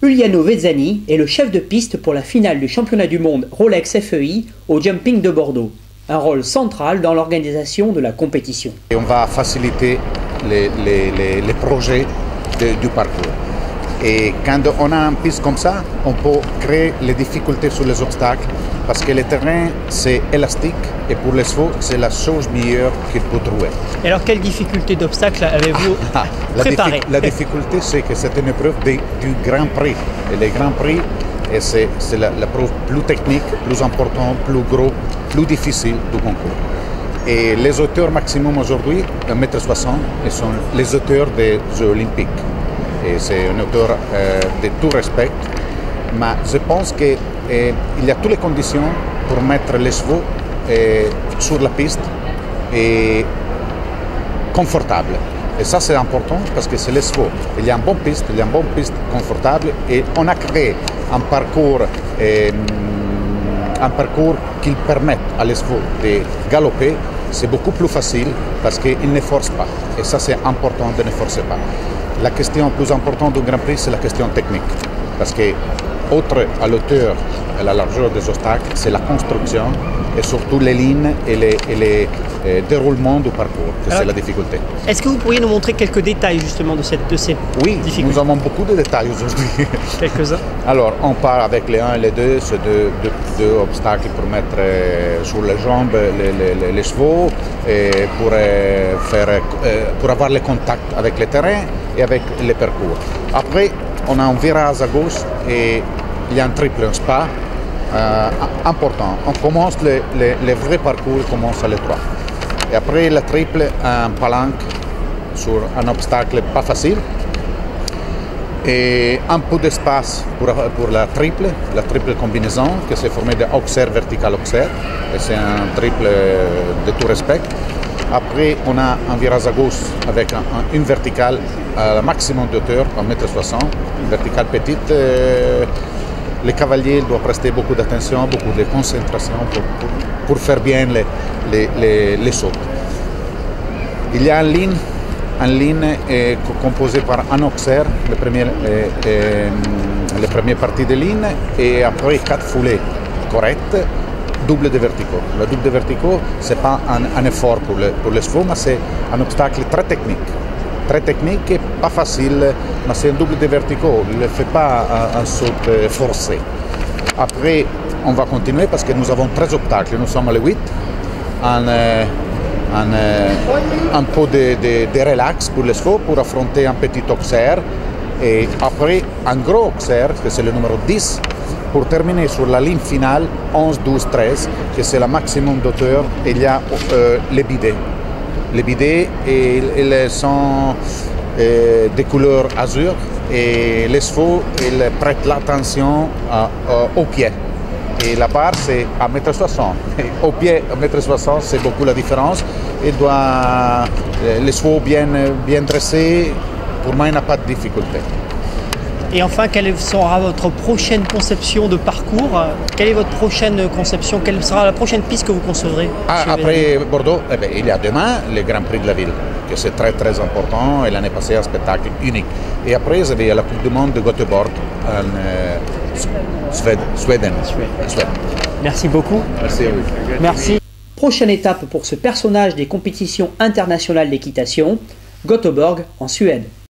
Uliano Vezzani est le chef de piste pour la finale du championnat du monde Rolex FEI au jumping de Bordeaux. Un rôle central dans l'organisation de la compétition. Et on va faciliter les projets du parcours. Et quand on a une piste comme ça, on peut créer les difficultés sur les obstacles parce que le terrain c'est élastique et pour les chevaux c'est la chose meilleure qu'il peut trouver. Et alors quelles difficultés d'obstacles avez-vous préparées? La difficulté c'est que c'est une épreuve du Grand Prix. Et le Grand Prix c'est la preuve plus technique, plus importante, plus gros, plus difficile du concours. Et les auteurs maximum aujourd'hui, 1,60 m, sont les auteurs des Jeux Olympiques. Et c'est un auteur de tout respect, mais je pense qu'il y a toutes les conditions pour mettre les chevaux sur la piste et confortable. Et ça c'est important parce que c'est les chevaux. Il y a une bonne piste confortable et on a créé un parcours qui permet à les chevaux de galoper. C'est beaucoup plus facile parce qu'ils ne forcent pas. Et ça c'est important de ne forcer pas. La question plus importante du Grand Prix, c'est la question technique. Parce que, outre à l'auteur et la largeur des obstacles, c'est la construction et surtout les lignes et les déroulements du parcours, que c'est la difficulté. Est-ce que vous pourriez nous montrer quelques détails justement de ces difficultés? Oui, nous avons beaucoup de détails aujourd'hui. Quelques-uns. Alors, on part avec les 1 et les 2, c'est deux obstacles pour mettre sur les jambes les chevaux et pour avoir le contact avec le terrain et avec les parcours. Après, on a un virage à gauche et il y a un triple, un spa important. On commence le vrai parcours, commence à l'étroit. Et après, le triple, un palanque sur un obstacle pas facile. Et un peu d'espace pour la triple combinaison, qui s'est formée de auxerre, vertical, auxerre. Et c'est un triple de tout respect. Après, on a un virage à gauche avec une verticale à maximum d'auteur, 1,60 m, une verticale petite. Les cavaliers doivent prester beaucoup d'attention, beaucoup de concentration pour faire bien les sauts. Il y a une ligne composée par un auxerre, les premières parties de ligne, et après 4 foulées correctes, double de verticaux. Le double de verticaux, ce n'est pas un effort pour les chevaux, mais c'est un obstacle très technique et pas facile, mais c'est un double de verticaux, il ne fait pas un saut forcé. Après, on va continuer parce que nous avons 13 obstacles, nous sommes à les 8, un peu de relax pour les chevaux pour affronter un petit auxerre et après un gros auxerre, que c'est le numéro 10, pour terminer sur la ligne finale 11, 12, 13, que c'est le maximum d'auteur. Il y a les bidets. Les bidets, ils sont de couleur azur et les chevaux ils prêtent l'attention aux pieds. Et la barre c'est à 1,60 m. Au pied, 1,60 m, c'est beaucoup la différence. Les chevaux bien dressés, pour moi, il n'y a pas de difficulté. Et enfin, quelle sera votre prochaine conception de parcours? Quelle est votre prochaine conception? Quelle sera la prochaine piste que vous concevrez? Après Bordeaux, il y a demain le Grand Prix de la ville, que c'est très important, et l'année passée un spectacle unique. Et après, il y a la Coupe du Monde de Göteborg en Suède. Merci beaucoup. Merci à vous. Merci. Prochaine étape pour ce personnage des compétitions internationales d'équitation, Göteborg en Suède.